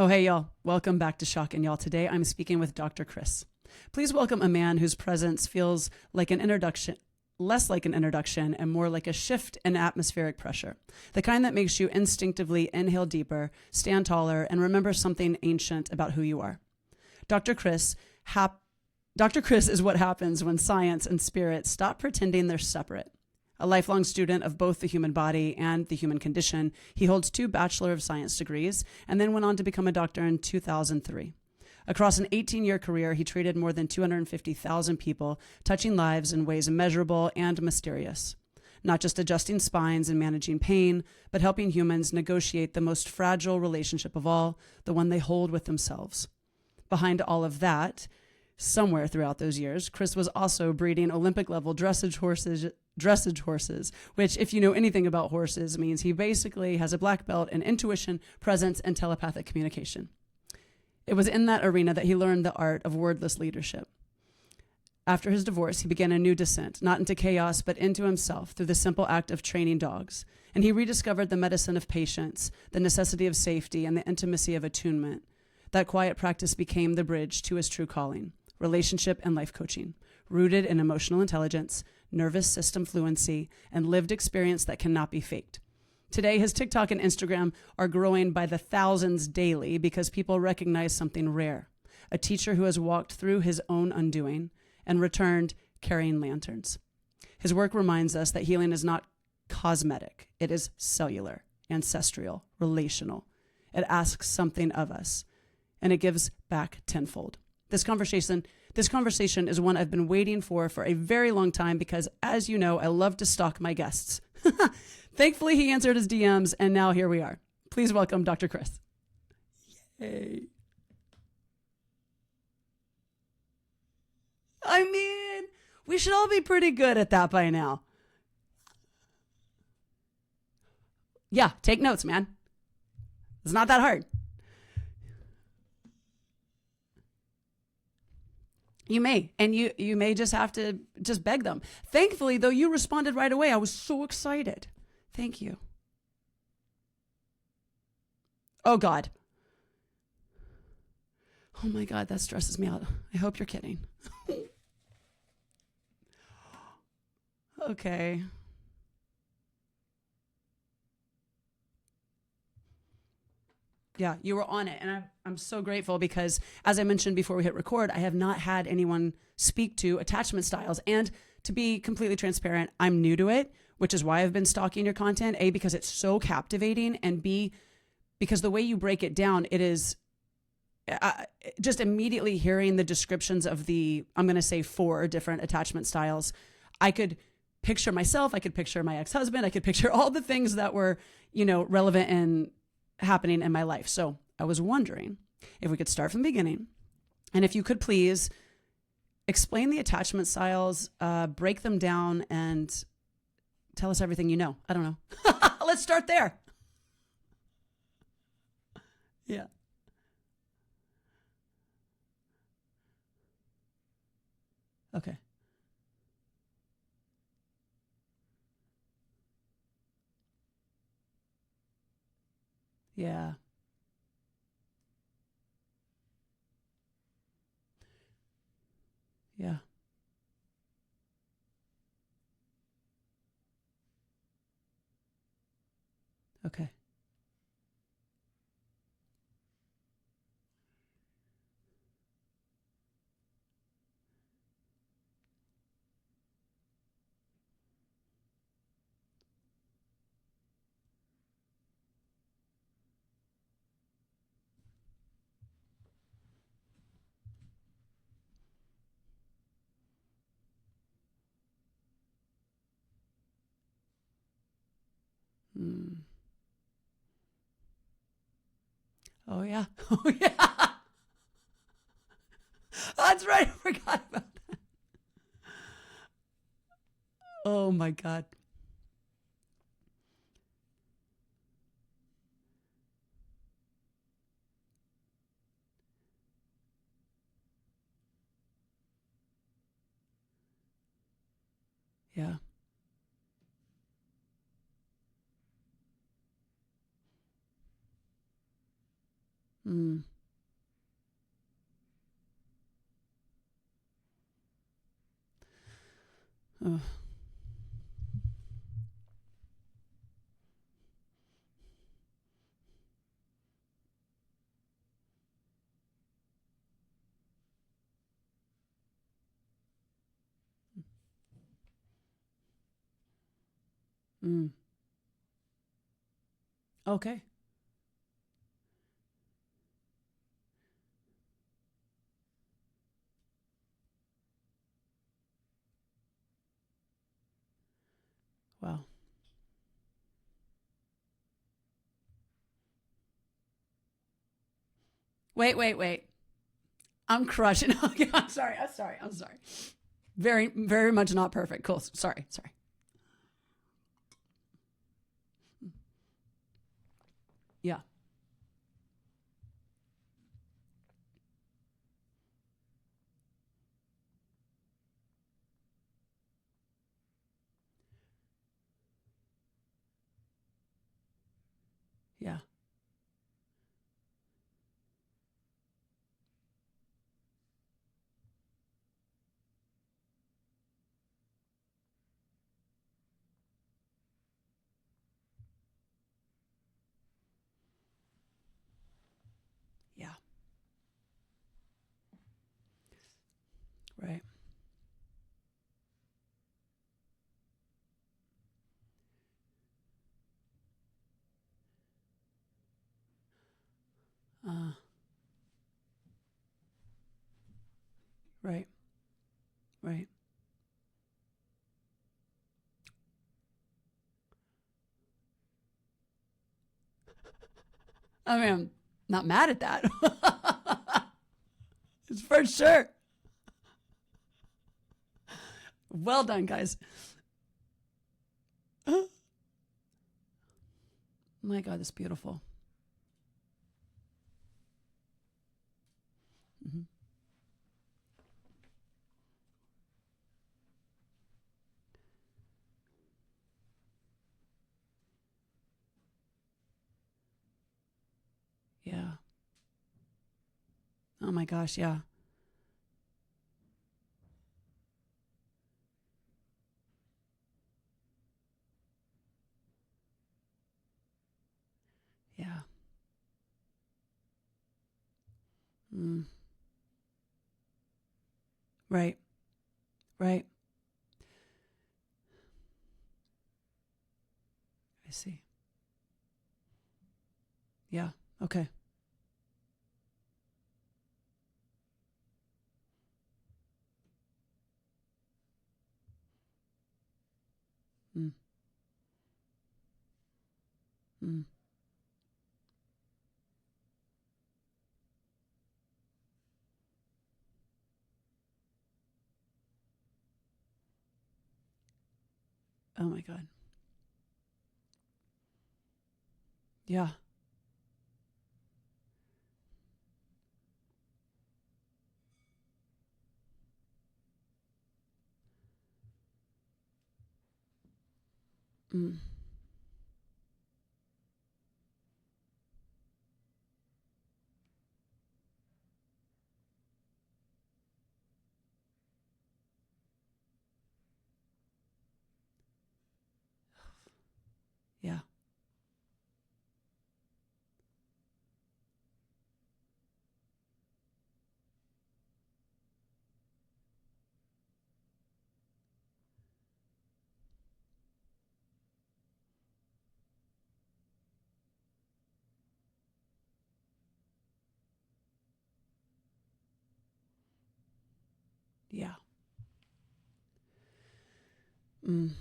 Oh, hey, y'all. Welcome back to Shock and Y'all. Today I'm speaking with Dr. Chris. Please welcome a man whose presence feels like an introduction, less like an introduction and more like a shift in atmospheric pressure. The kind that makes you instinctively inhale deeper, stand taller, and remember something ancient about who you are. Dr. Chris is what happens when science and spirit stop pretending they're separate. A lifelong student of both the human body and the human condition, he holds 2 Bachelor of Science degrees and then went on to become a doctor in 2003. Across an 18-year career, he treated more than 250,000 people, touching lives in ways immeasurable and mysterious. Not just adjusting spines and managing pain, but helping humans negotiate the most fragile relationship of all, the one they hold with themselves. Behind all of that, somewhere throughout those years, Chris was also breeding Olympic-level dressage horses, which, if you know anything about horses, means he basically has a black belt in intuition, presence, and telepathic communication. It was in that arena that he learned the art of wordless leadership. After his divorce, he began a new descent, not into chaos, but into himself through the simple act of training dogs. And he rediscovered the medicine of patience, the necessity of safety, and the intimacy of attunement. That quiet practice became the bridge to his true calling, relationship and life coaching, rooted in emotional intelligence, nervous system fluency, and lived experience that cannot be faked. Today, his TikTok and Instagram are growing by the thousands daily because people recognize something rare, a teacher who has walked through his own undoing and returned carrying lanterns. His work reminds us that healing is not cosmetic. It is cellular, ancestral, relational. It asks something of us, and it gives back tenfold. This conversation is one I've been waiting for a very long time because, as you know, I love to stalk my guests. Thankfully, he answered his DMs, and now here we are. Please welcome Dr. Chris. Yay. I mean, we should all be pretty good at that by now. Yeah, take notes, man. It's not that hard. You may, and you may just have to just beg them. Thankfully, though, you responded right away. I was so excited. Thank you. Oh, God. Oh, my God, that stresses me out. I hope you're kidding. Okay. Yeah, you were on it. And I'm so grateful because, as I mentioned before we hit record, I have not had anyone speak to attachment styles. And to be completely transparent, I'm new to it, which is why I've been stalking your content. A, because it's so captivating, and B, because the way you break it down, it is just immediately hearing the descriptions of I'm going to say 4 different attachment styles. I could picture myself, I could picture my ex-husband, I could picture all the things that were, relevant and happening in my life. So I was wondering if we could start from the beginning, and if you could please explain the attachment styles, break them down, and tell us everything you know. I don't know. Let's start there. Yeah. Okay. Yeah. Yeah. Okay. Mm. Oh, yeah. Oh, yeah. That's right. I forgot about that. Oh, my God. Yeah. Mm. Oh. Mm. Okay. Wow. Wait. I'm crushing. Okay, I'm sorry. I'm sorry. Very much not perfect. Cool. Sorry. Yeah. Yeah. Yeah. Right. Uh, right. Right. I mean, I'm not mad at that. It's for sure. Well done, guys. My God, that's beautiful. Mm-hmm. Yeah. Oh my gosh. Yeah. Yeah. Mm. Right. Right. I see. Yeah. Okay. Mm. Mm. Oh my God. Yeah. Mm. Yeah. Yeah. Mm.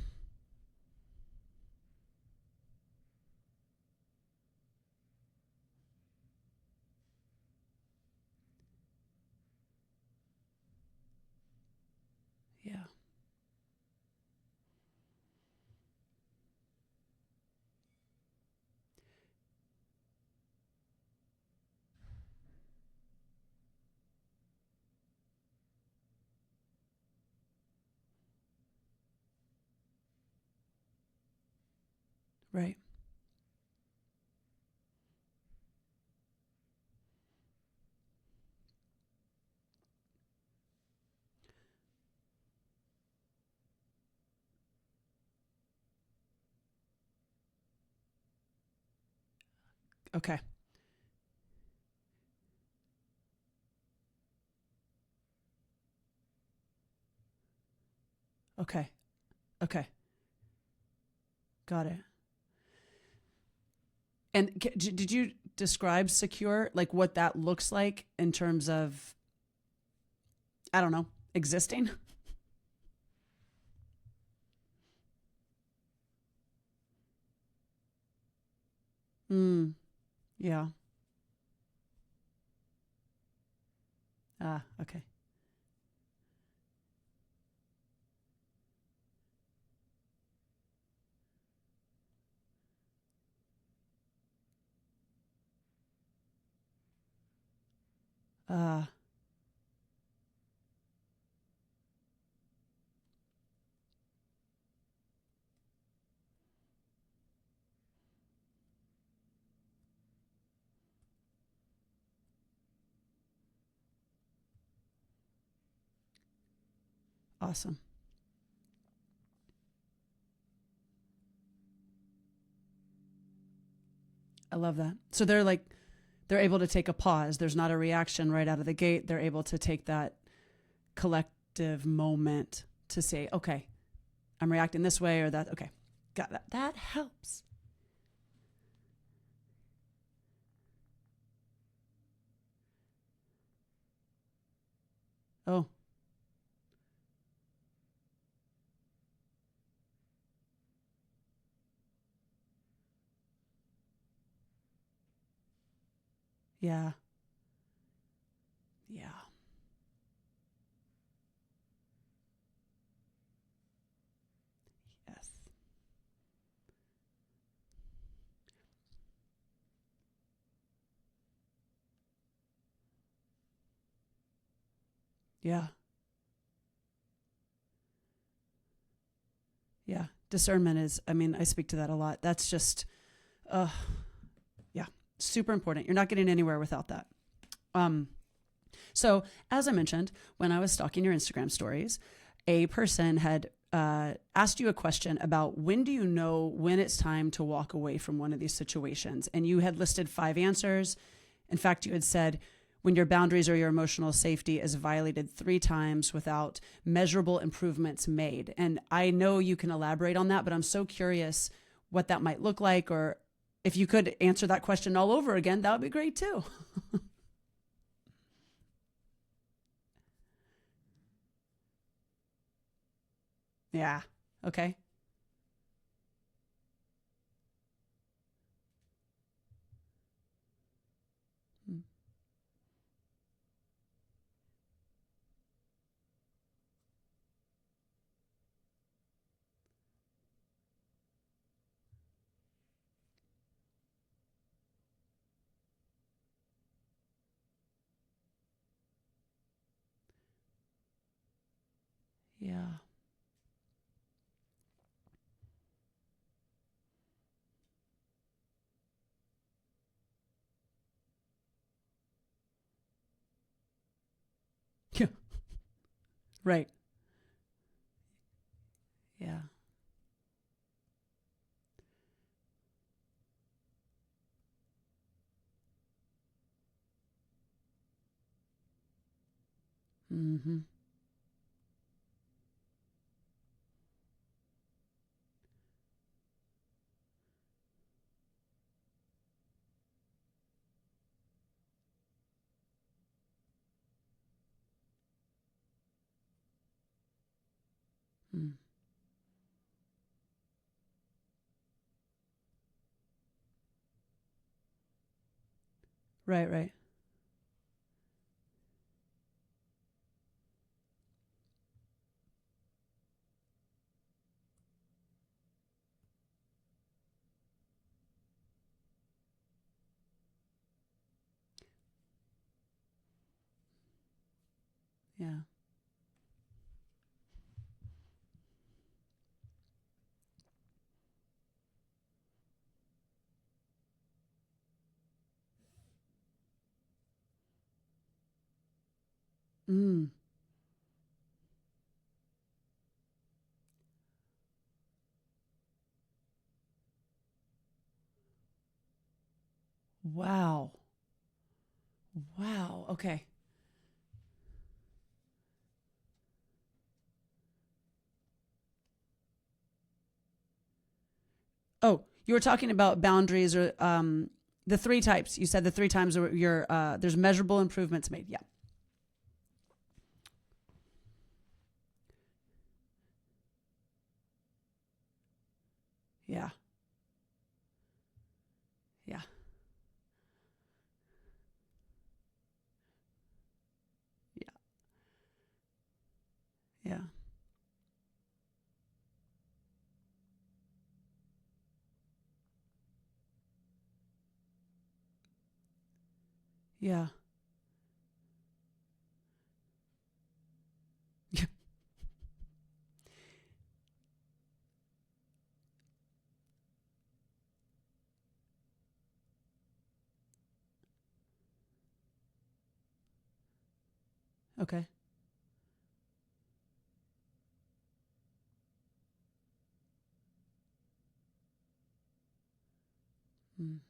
Yeah. Right. Okay. Okay. Okay. Got it. And did you describe secure, like what that looks like in terms of, I don't know, existing? Hmm. Yeah. Ah, okay. Ah, awesome. I love that. So they're able to take a pause. There's not a reaction right out of the gate. They're able to take that collective moment to say, okay, I'm reacting this way or that. Okay, got that. That helps. Oh, yeah. Yeah. Yes. Yeah. Yeah. Discernment is, I mean, I speak to that a lot. That's just, uh, yeah, super important. You're not getting anywhere without that. Um, so, as I mentioned, when I was stalking your Instagram stories, a person had asked you a question about when do you know when it's time to walk away from one of these situations? And you had listed 5 answers. In fact, you had said, when your boundaries or your emotional safety is violated 3 times without measurable improvements made. And I know you can elaborate on that, but I'm so curious what that might look like, or if you could answer that question all over again, that would be great too. Yeah. Okay. Mm. Yeah. Yeah. Right. Yeah. Mm-hmm. Mm. Right. Right. Yeah. Mm. Wow. Wow. Okay. Oh, you were talking about boundaries or the three types. You said the three times where there's measurable improvements made. Yeah. Yeah. Yeah. Yeah. Yeah. Yeah. Okay. Mm.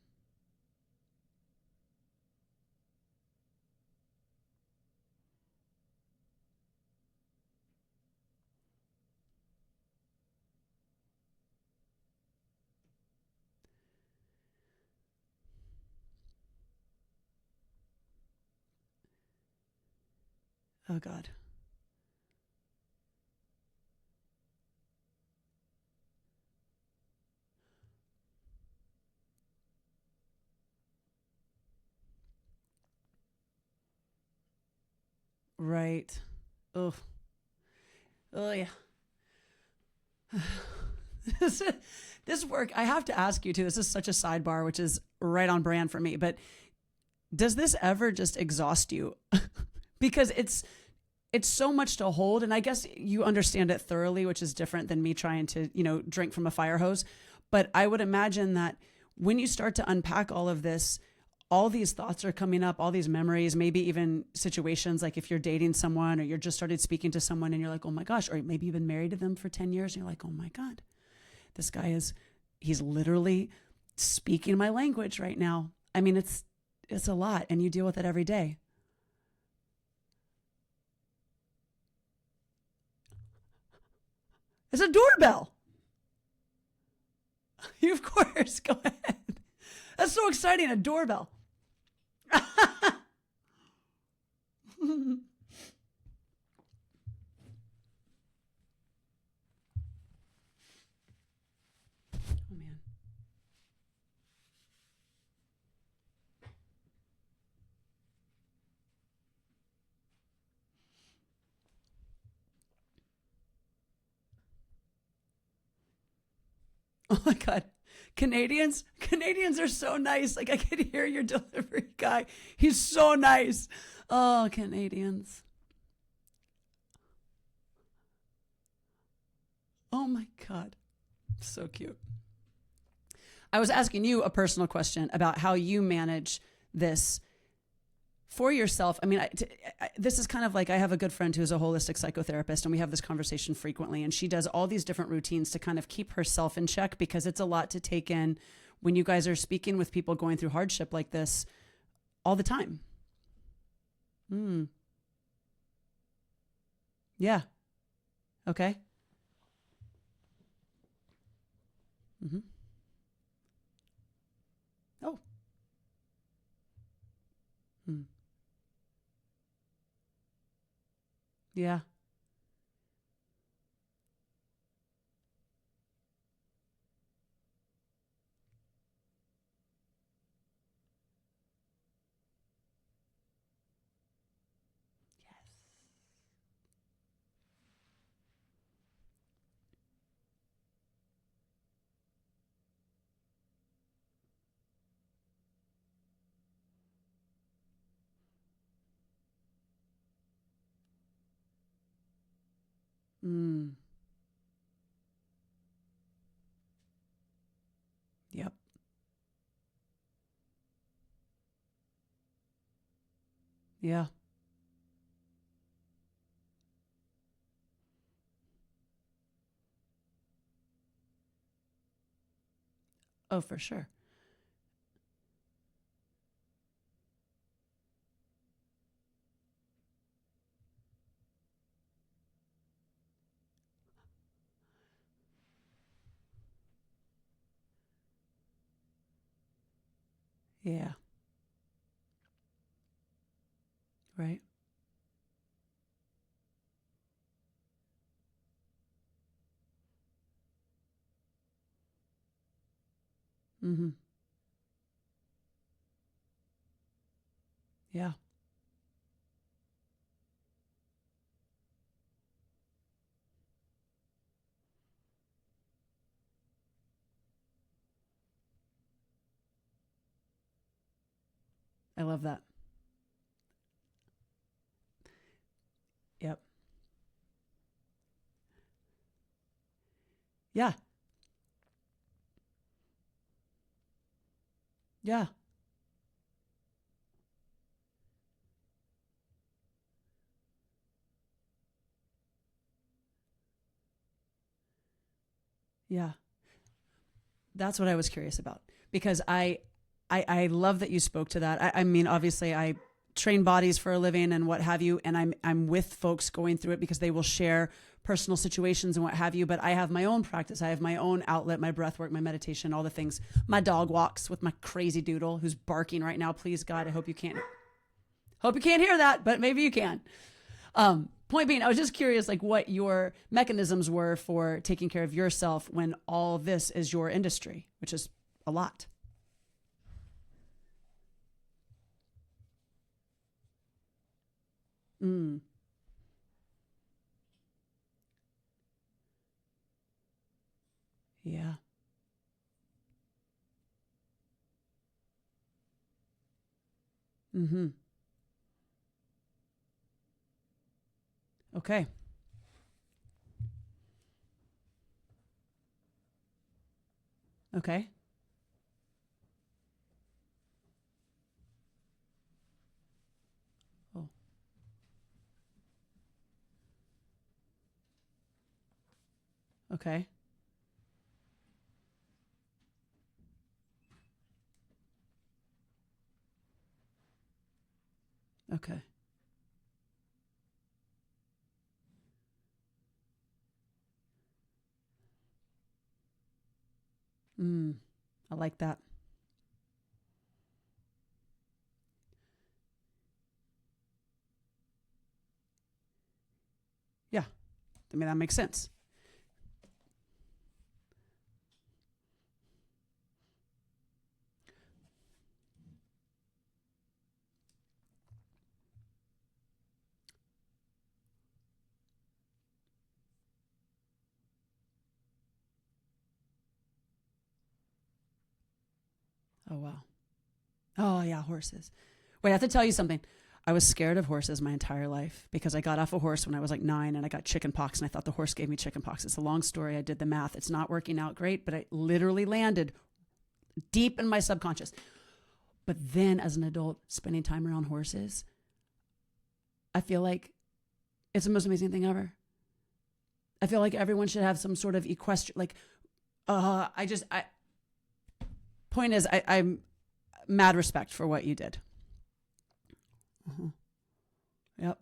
Oh God. Right. Oh. Oh yeah. this this work. I have to ask you too. This is such a sidebar, which is right on brand for me. But does this ever just exhaust you? Because it's so much to hold, and I guess you understand it thoroughly, which is different than me trying to drink from a fire hose. But I would imagine that when you start to unpack all of this, all these thoughts are coming up, all these memories, maybe even situations like if you're dating someone or you're just started speaking to someone and you're like, oh my gosh, or maybe you've been married to them for 10 years and you're like, oh my God, this guy he's literally speaking my language right now. I mean, it's a lot and you deal with it every day. It's a doorbell. You, of course, go ahead. That's so exciting, a doorbell. Oh man. Oh my God. Canadians are so nice. Like I could hear your delivery guy. He's so nice. Oh, Canadians. Oh my God. So cute. I was asking you a personal question about how you manage this for yourself. I mean, this is kind of like I have a good friend who's a holistic psychotherapist, and we have this conversation frequently. And she does all these different routines to kind of keep herself in check because it's a lot to take in when you guys are speaking with people going through hardship like this all the time. Mm. Yeah. Okay. Mm-hmm. Oh. Mm. Yeah. Mm. Yep. Yeah. Oh, for sure. Yeah. Right. Mm-hmm. Yeah. I love that. Yep. Yeah. Yeah. Yeah. That's what I was curious about because I love that you spoke to that. I mean, obviously, I train bodies for a living and what have you, and I'm with folks going through it because they will share personal situations and what have you. But I have my own practice. I have my own outlet, my breath work, my meditation, all the things. My dog walks with my crazy doodle who's barking right now. Please God, I hope you can't hear that, but maybe you can. Point being, I was just curious, like what your mechanisms were for taking care of yourself when all of this is your industry, which is a lot. Mm, yeah. Mm-hmm. Okay. Okay. Oh, okay. Okay. Mm, I like that. Yeah. I mean, that makes sense. Oh, wow. Oh, yeah, horses. Wait, I have to tell you something. I was scared of horses my entire life because I got off a horse when I was like 9 and I got chicken pox and I thought the horse gave me chicken pox. It's a long story. I did the math. It's not working out great, but I literally landed deep in my subconscious. But then as an adult, spending time around horses, I feel like it's the most amazing thing ever. I feel like everyone should have some sort of equestrian, like, I, point is, I'm mad respect for what you did. Uh-huh. Yep.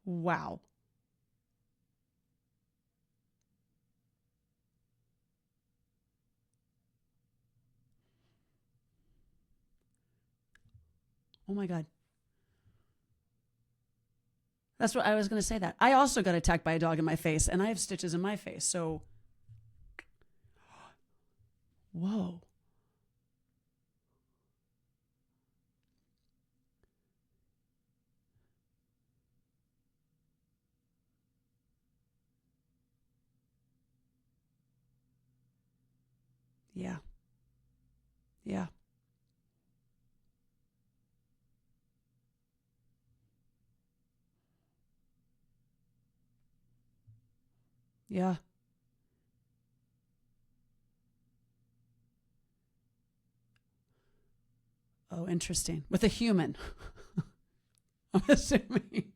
Wow. Oh my God. That's what I was going to say that. I also got attacked by a dog in my face and I have stitches in my face. So, whoa. Yeah. Yeah. Yeah. Oh, interesting. With a human, I'm assuming.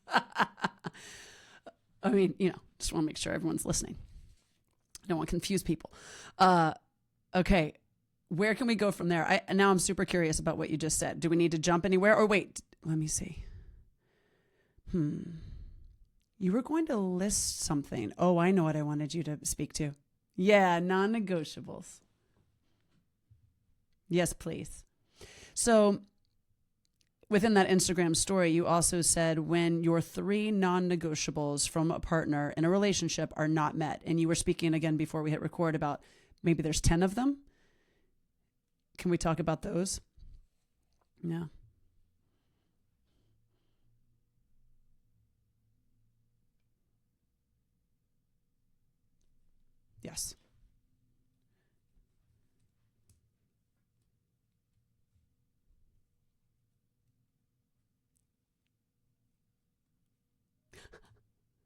I mean, just want to make sure everyone's listening. I don't want to confuse people. Uh, okay. where can we go from there? Now I'm super curious about what you just said. Do we need to jump anywhere? Or wait, let me see. You were going to list something. Oh, I know what I wanted you to speak to. Yeah, non-negotiables. Yes, please. So within that Instagram story, you also said when your 3 non-negotiables from a partner in a relationship are not met, and you were speaking again before we hit record about maybe there's 10 of them. Can we talk about those? Yeah. Yes.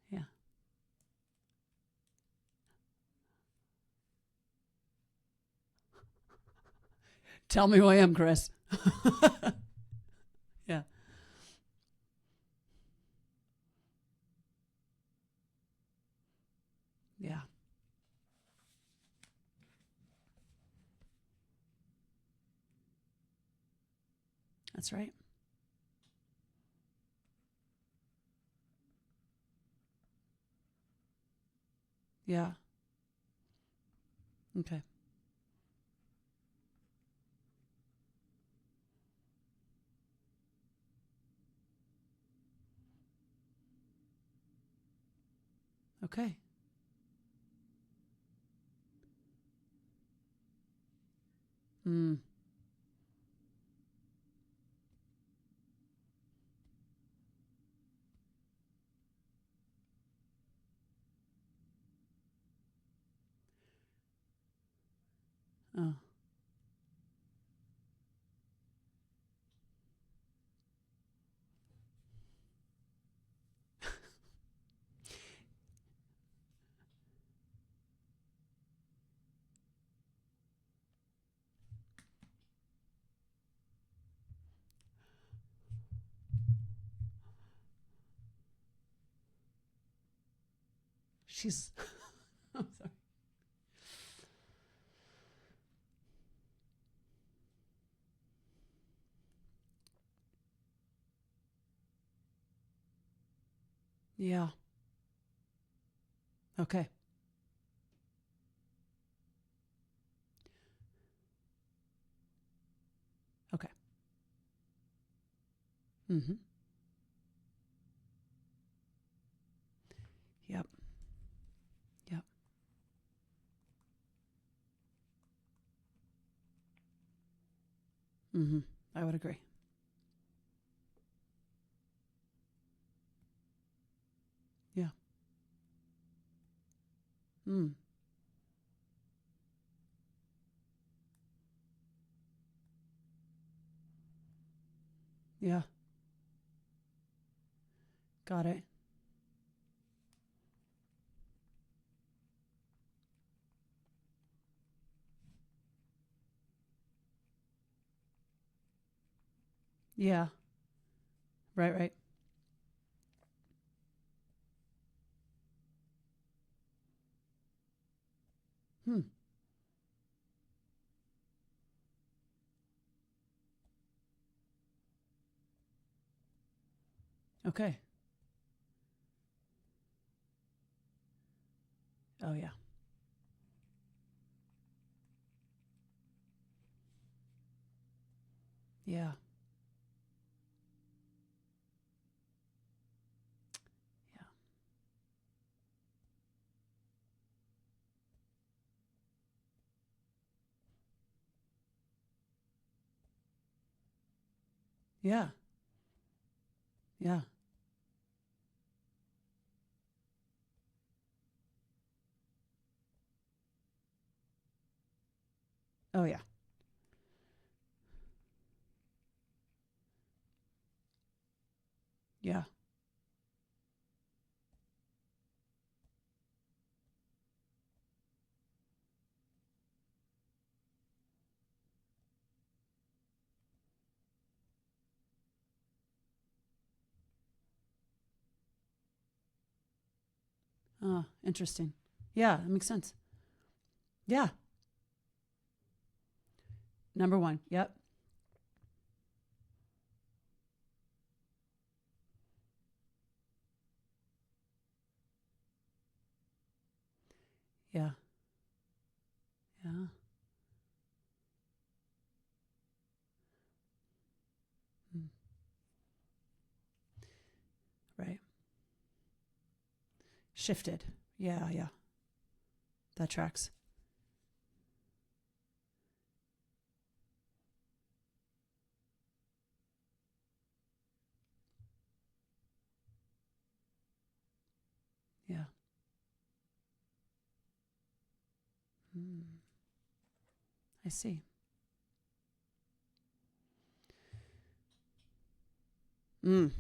Yeah. Tell me who I am, Chris. Yeah. Yeah. That's right. Yeah. Okay. Okay. Mm. Oh. She's I'm sorry. Yeah. Okay. Okay. Mm-hmm. Yep. Yep. Mm-hmm. I would agree. Yeah. Mm. Yeah. Got it. Yeah. Right, right. Hmm. Okay. Oh yeah. Yeah. Yeah. Yeah. Yeah. Oh yeah. Yeah. Oh, interesting. Yeah, that makes sense. Yeah. Number one. Yep. Yeah. Yeah. Mm. Right. Shifted. Yeah. Yeah. That tracks. Yeah. Mm. I see. Mm.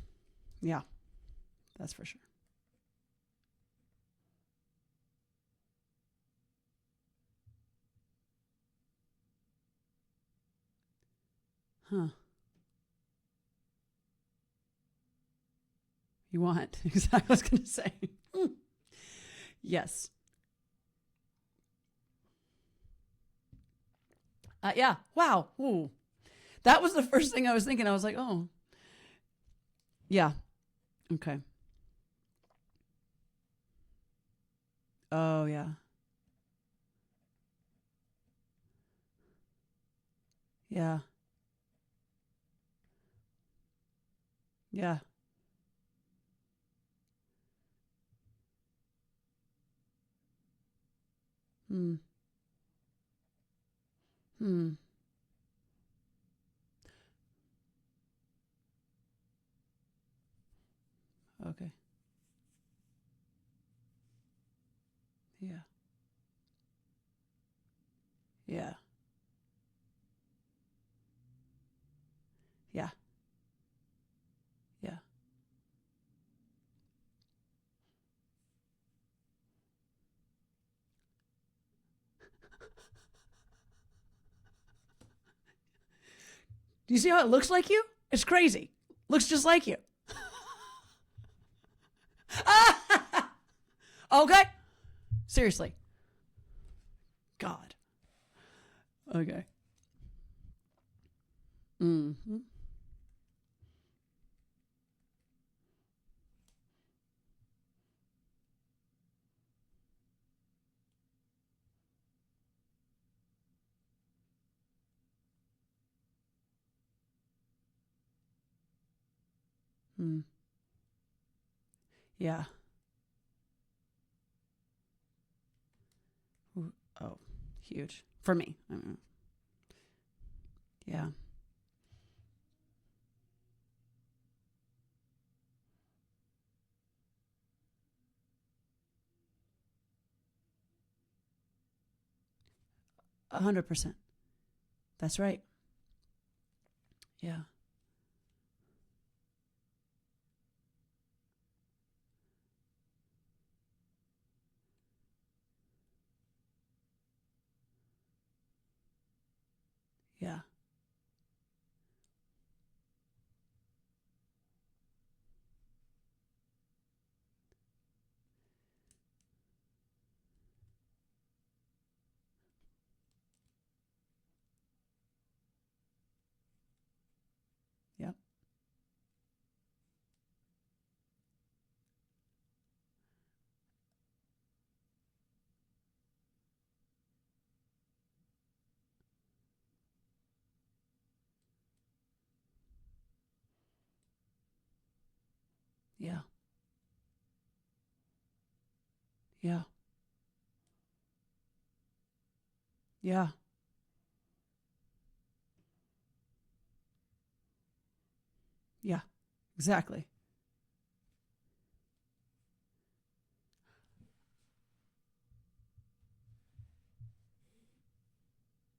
Yeah. That's for sure. Huh. You want? Exactly. I was going to say. Yes. Yeah. Wow. Ooh. That was the first thing I was thinking. I was like, oh, yeah. Okay. Oh, yeah. Yeah. Yeah. Hmm. Hmm. Okay. Yeah. Yeah. Yeah. Yeah. Do you see how it looks like you? It's crazy. Looks just like you. Okay. Seriously. God. Okay. Mm-hmm. Mm. Yeah. Ooh. Oh, huge for me. Yeah. 100%. That's right. Yeah. Yeah. Yep. Yeah. Yeah. Yeah. Yeah. Exactly.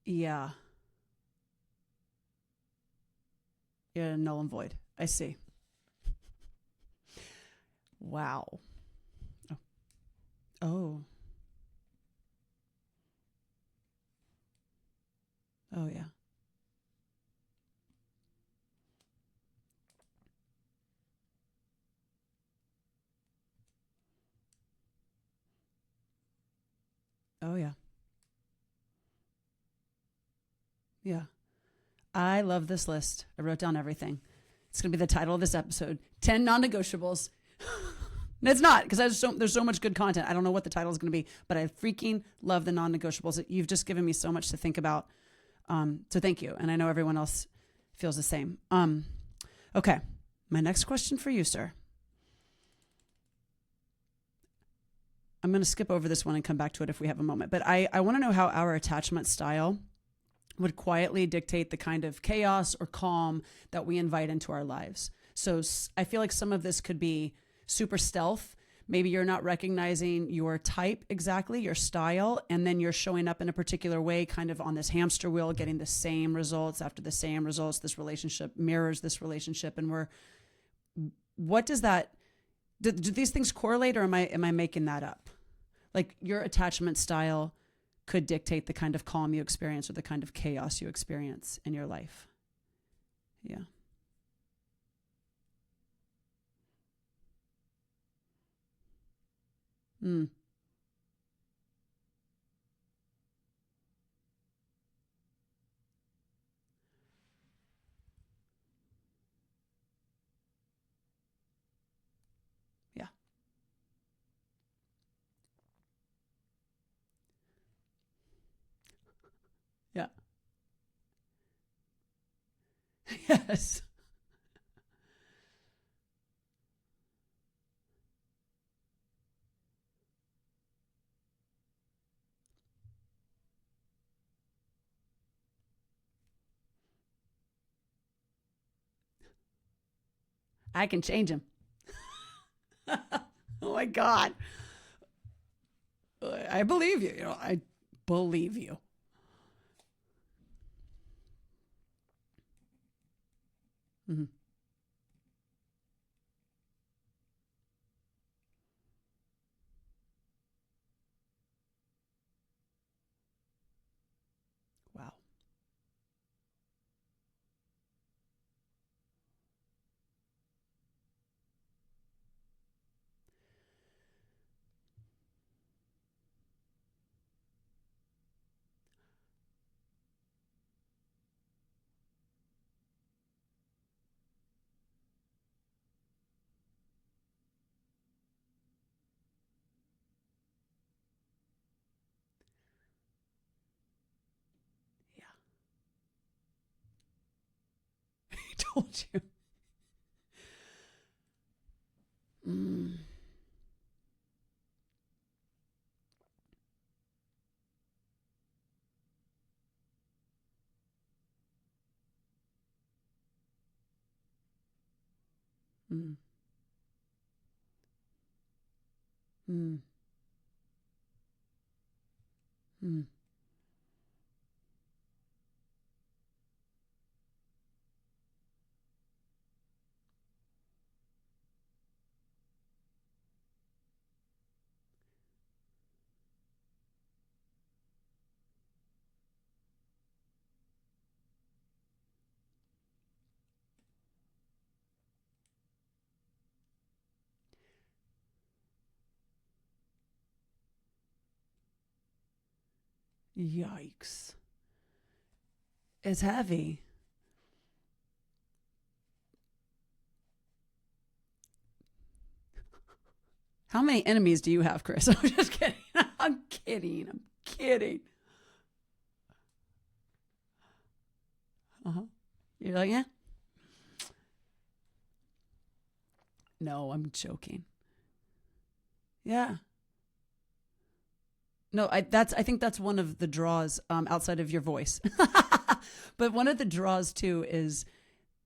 Yeah. Yeah. Null and void. I see. Wow. Oh. Oh, yeah. Oh, yeah. Yeah. I love this list. I wrote down everything. It's going to be the title of this episode, 10 non-negotiables. It's not, because there's so much good content. I don't know what the title is going to be, but I freaking love the non-negotiables. You've just given me so much to think about. So thank you. And I know everyone else feels the same. Okay. My next question for you, sir. I'm going to skip over this one and come back to it if we have a moment. But I want to know how our attachment style would quietly dictate the kind of chaos or calm that we invite into our lives. So I feel like some of this could be super stealth. Maybe you're not recognizing your type exactly, your style, and then you're showing up in a particular way, kind of on this hamster wheel, getting the same results after the same results. This relationship mirrors this relationship. And what does that, do these things correlate, or am I making that up? Like, your attachment style could dictate the kind of calm you experience or the kind of chaos you experience in your life. Yeah. Mm. Yeah. Yeah. Yes. I can change him. Oh my God. I believe you. I believe you. Mm-hmm. Wow. Yeah. I told you. Mm. Mm. Mm. Mm. Yikes. It's heavy. How many enemies do you have, Chris? I'm just kidding. I'm kidding. I'm kidding. Uh-huh. You're like, yeah? No, I'm joking. Yeah. No, I think that's one of the draws, outside of your voice. But one of the draws too is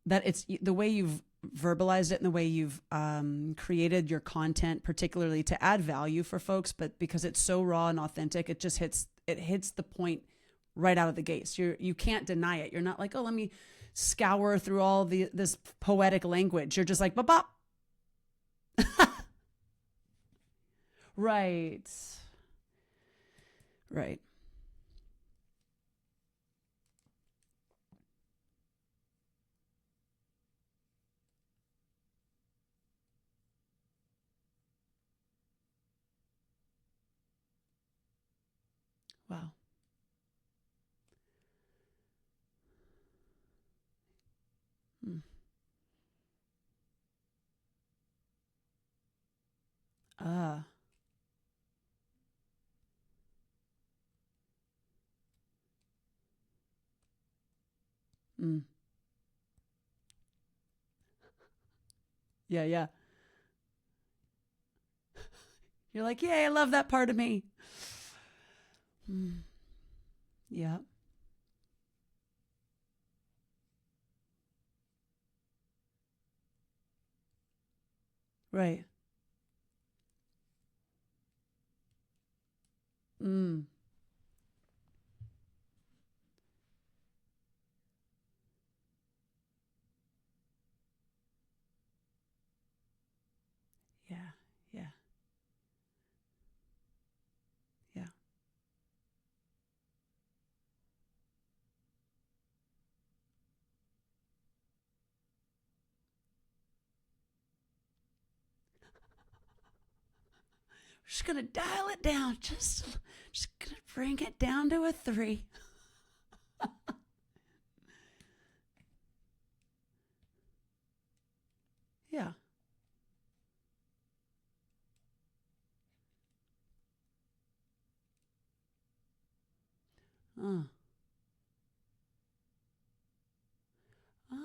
that it's the way you've verbalized it and the way you've created your content, particularly to add value for folks. But because it's so raw and authentic, it hits the point right out of the gates. You can't deny it. You're not like, oh, let me scour through all this poetic language. You're just like, bop bop. Right. Right. Wow. Hmm. Ah. Mm. Yeah, yeah. You're like, yay, I love that part of me. Mm. Yeah. Right. Mm. Yeah. Yeah. Yeah. We're just gonna dial it down. Just gonna bring it down to a 3. Yeah. Uh. Ah.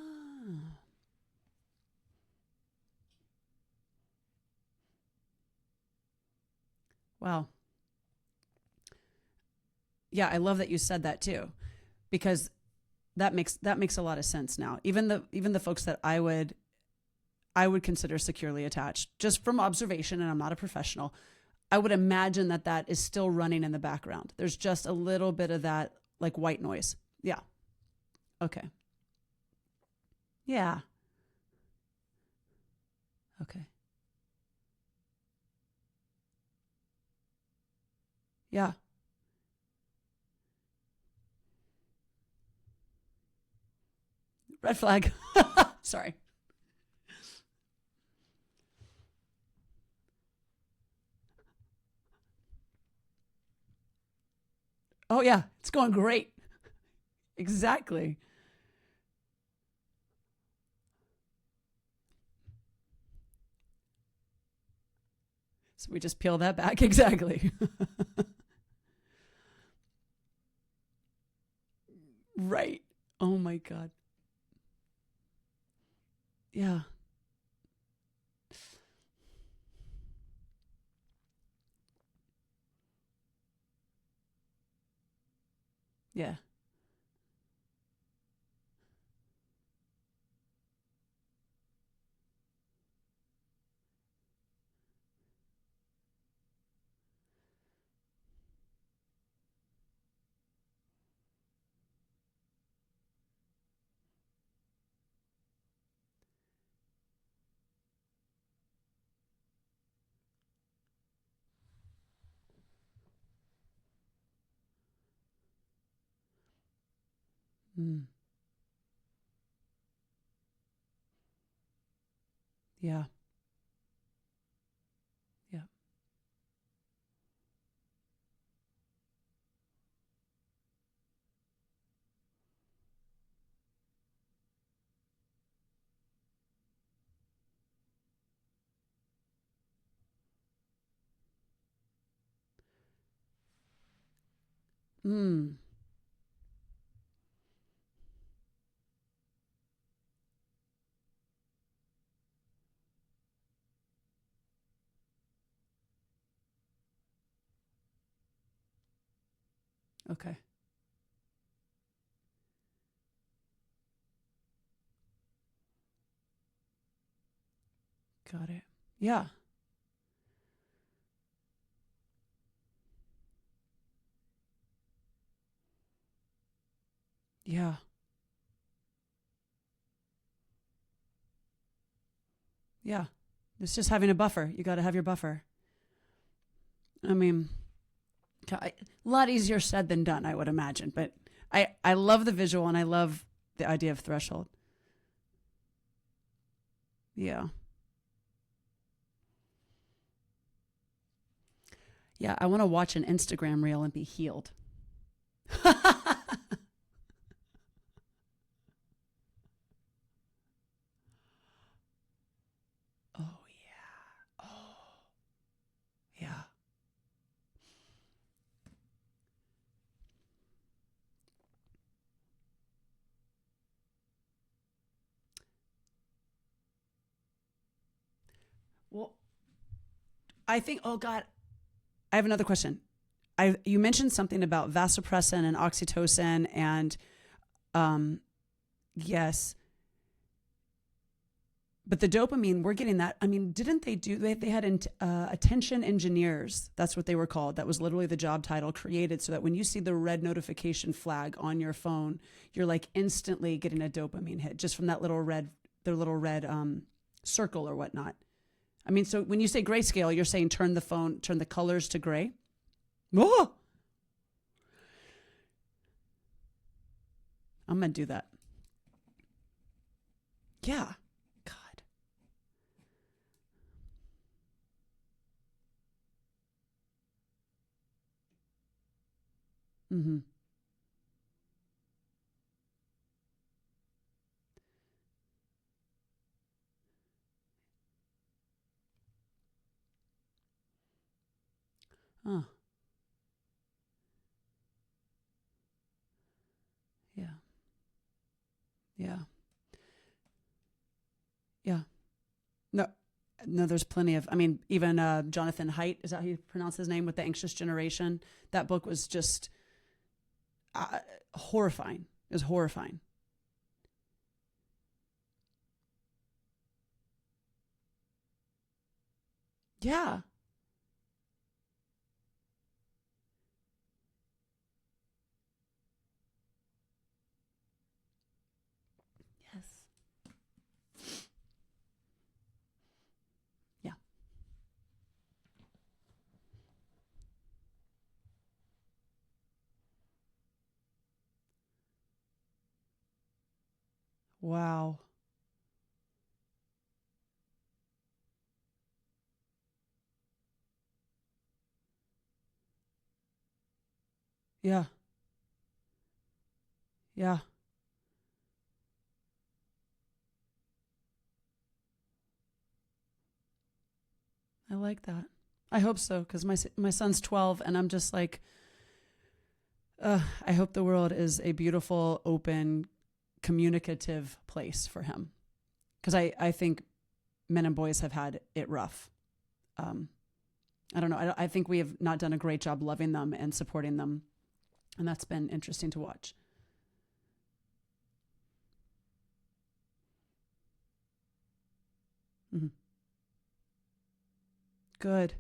Wow. Yeah, I love that you said that too, because that makes a lot of sense now. Even the folks that I would consider securely attached, just from observation, and I'm not a professional, I would imagine that is still running in the background. There's just a little bit of that like white noise. Yeah. Okay. Yeah. Okay. Yeah. Red flag. Sorry. Oh yeah, it's going great. Exactly. So we just peel that back. Exactly. Right. Oh my God. Yeah. Yeah. Mm. Yeah. Yeah. Mm. Okay. Got it. Yeah. Yeah. Yeah. It's just having a buffer. You got to have your buffer. I mean, a lot easier said than done, I would imagine. But I love the visual and I love the idea of threshold. Yeah. Yeah. I want to watch an Instagram reel and be healed. Well, I think, oh God, I have another question. You mentioned something about vasopressin and oxytocin and, um, yes, but the dopamine, we're getting that. I mean, didn't they had attention engineers. That's what they were called. That was literally the job title, created so that when you see the red notification flag on your phone, you're like instantly getting a dopamine hit just from that little red circle or whatnot. I mean, so when you say grayscale, you're saying turn the colors to gray. Oh, I'm going to do that. Yeah. God. Mm-hmm. Oh, yeah. Yeah. Yeah. No, no, there's plenty of, I mean, even Jonathan Haidt, is that how you pronounce his name, with The Anxious Generation? That book was just uh, horrifying. It was horrifying. Yeah. Yes. Yeah. Wow. Yeah. Yeah. I like that. I hope so, because my son's 12, and I'm just like, I hope the world is a beautiful, open, communicative place for him. Because I think men and boys have had it rough. Um, I don't know. I think we have not done a great job loving them and supporting them, and that's been interesting to watch. Mm-hmm. Good.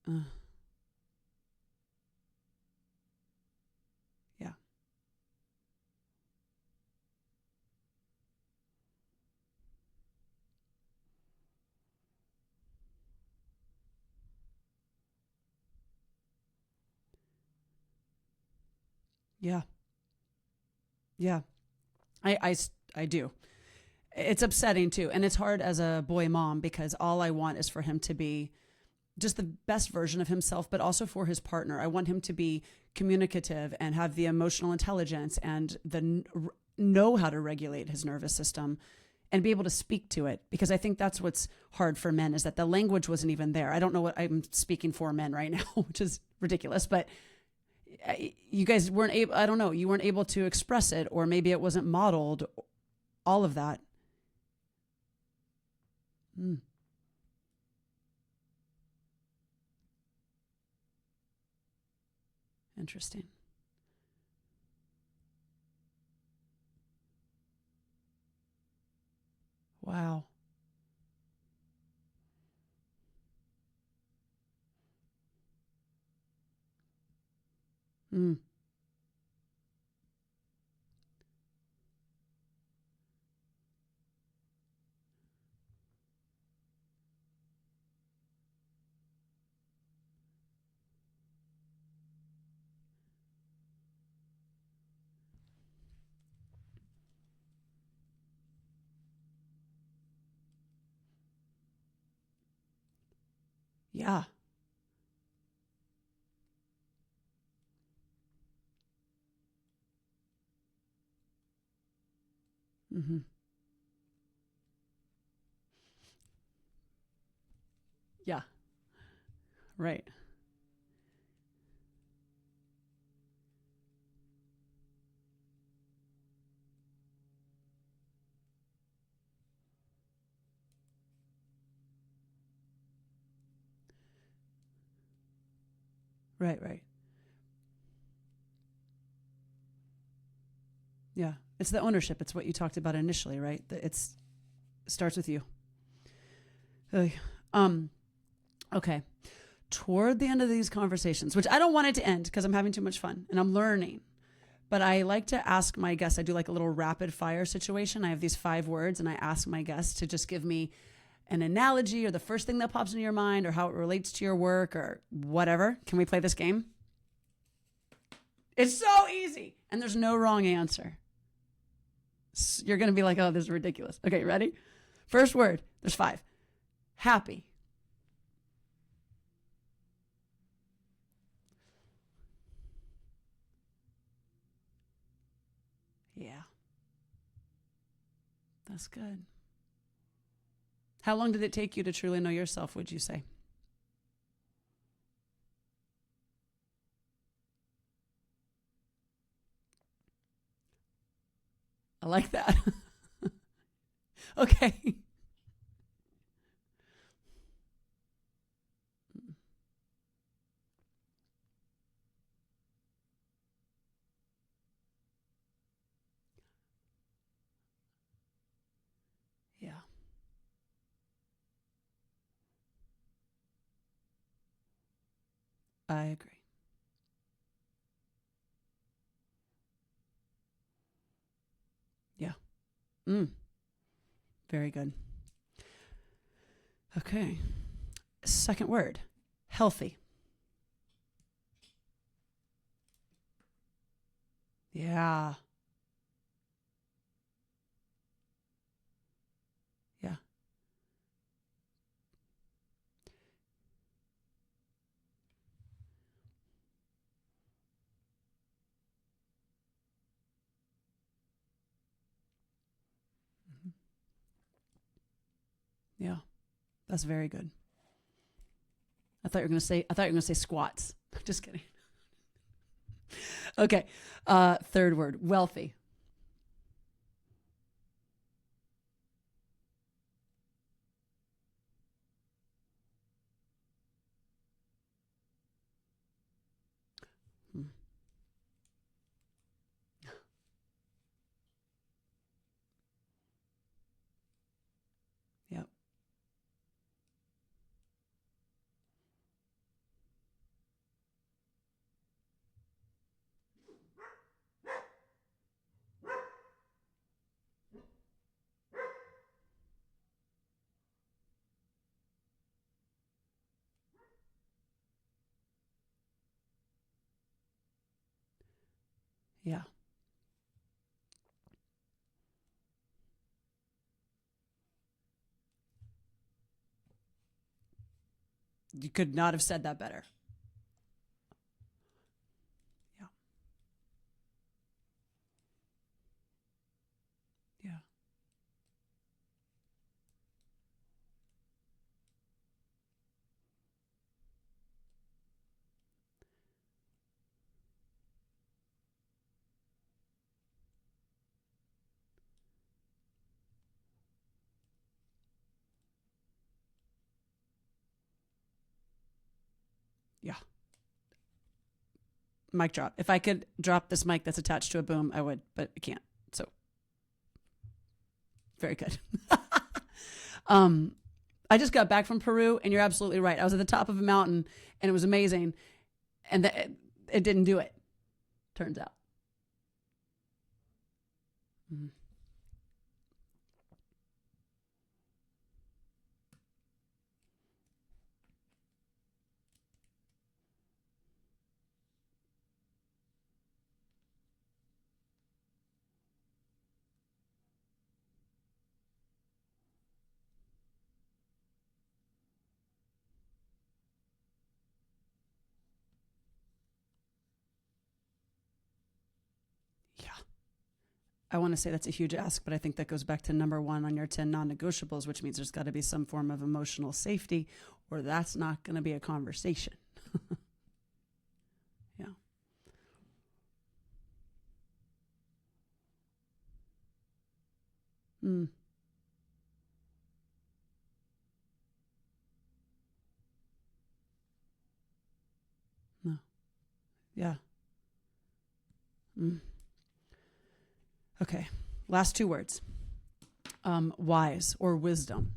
Uh, yeah. Yeah. Yeah. I do. It's upsetting too. And it's hard as a boy mom because all I want is for him to be just the best version of himself, but also for his partner. I want him to be communicative and have the emotional intelligence and know how to regulate his nervous system and be able to speak to it, because I think that's what's hard for men, is that the language wasn't even there. I don't know what I'm speaking for men right now, which is ridiculous, but you guys weren't able, I don't know, you weren't able to express it, or maybe it wasn't modeled, all of that. Mm, interesting. Wow. Mm, Yeah. Mm-hmm. Yeah. Right. Right. Right. Yeah. It's the ownership. It's what you talked about initially, right? It starts with you. Ugh. Um, okay. Toward the end of these conversations, which I don't want it to end because I'm having too much fun and I'm learning. But I like to ask my guests, I do like a little rapid fire situation. I have these 5 words and I ask my guests to just give me an analogy or the first thing that pops into your mind or how it relates to your work or whatever. Can we play this game? It's so easy. And there's no wrong answer. You're going to be like, oh, this is ridiculous. Okay, ready? First word, there's 5. Happy. Yeah, that's good. How long did it take you to truly know yourself, would you say? I like that. Okay. Yeah, I agree. Yeah. Mm, very good. Okay. Second word, healthy. Yeah. Yeah. Mhm. Yeah. That's very good. I thought you were gonna say squats. Just kidding. Okay. Third word, wealthy. Hmm. Yep. Yeah. You could not have said that better. Yeah. Yeah. Yeah. Mic drop. If I could drop this mic that's attached to a boom, I would, but I can't. So very good. um, I just got back from Peru, and you're absolutely right. I was at the top of a mountain, and it was amazing, and it didn't do it. Turns out. Mhm. I want to say that's a huge ask, but I think that goes back to number one on your 10 non-negotiables, which means there's got to be some form of emotional safety, or that's not going to be a conversation. Yeah. Mm. No. Yeah. Mm. Okay. Last two words. Wise or wisdom.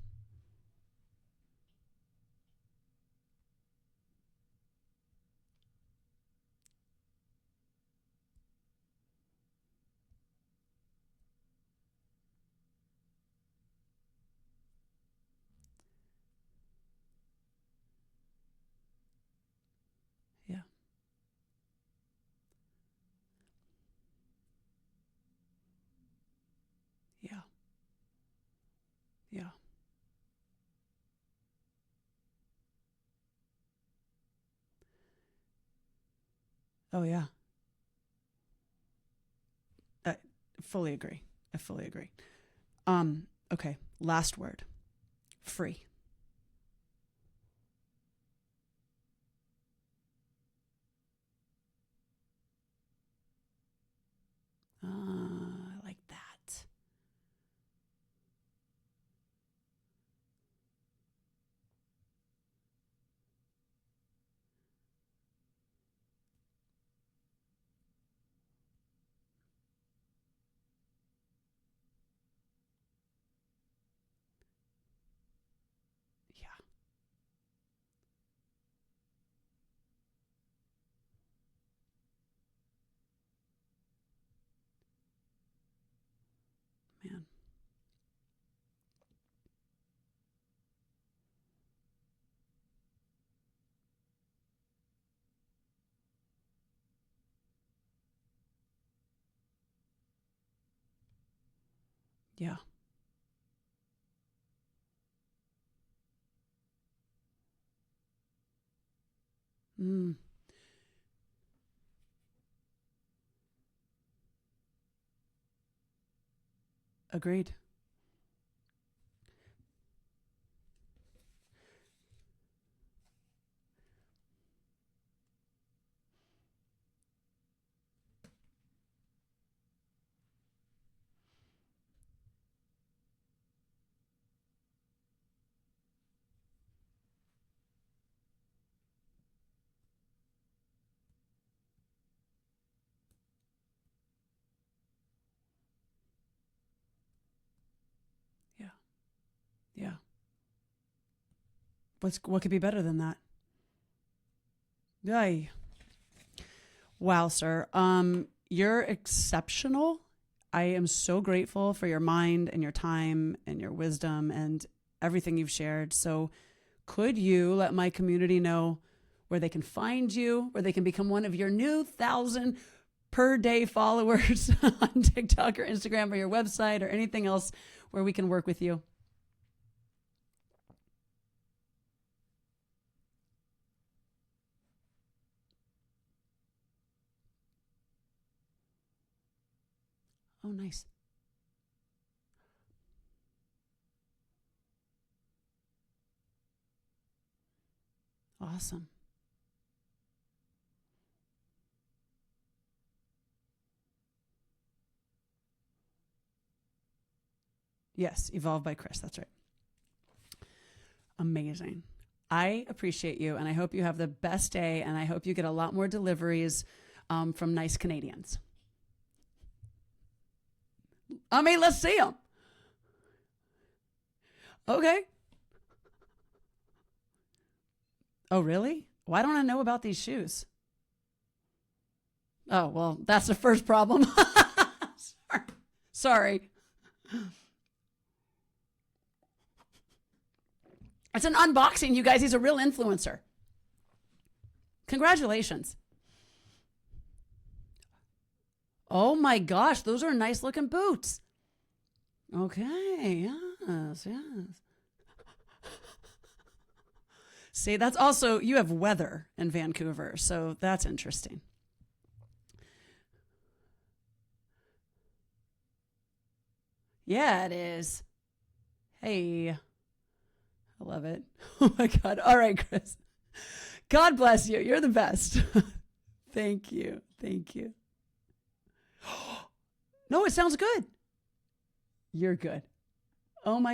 Yeah. Yeah. Yeah. Oh, yeah. I fully agree. I fully agree. Okay. Last word. Free. I like that. Yeah. Man. Yeah. Mm. Agreed. Yeah. Yeah. What could be better than that? Yay. Wow, sir. You're exceptional. I am so grateful for your mind and your time and your wisdom and everything you've shared. So, could you let my community know where they can find you, where they can become one of your new 1,000 per day followers on TikTok or Instagram or your website or anything else where we can work with you? Oh, nice. Awesome. Yes, Evolve by Chris. That's right. Amazing. I appreciate you, and I hope you have the best day, and I hope you get a lot more deliveries from nice Canadians. I mean, let's see them. Okay. Oh, really? Why don't I know about these shoes? Oh, well, that's the first problem. Sorry. It's an unboxing, you guys. He's a real influencer. Congratulations. Oh my gosh, those are nice looking boots. Okay, yes, yes. See, that's also, you have weather in Vancouver, so that's interesting. Yeah, it is. Hey, I love it. Oh my God. All right, Chris. God bless you. You're the best. Thank you. Thank you. No, it sounds good. You're good. Oh my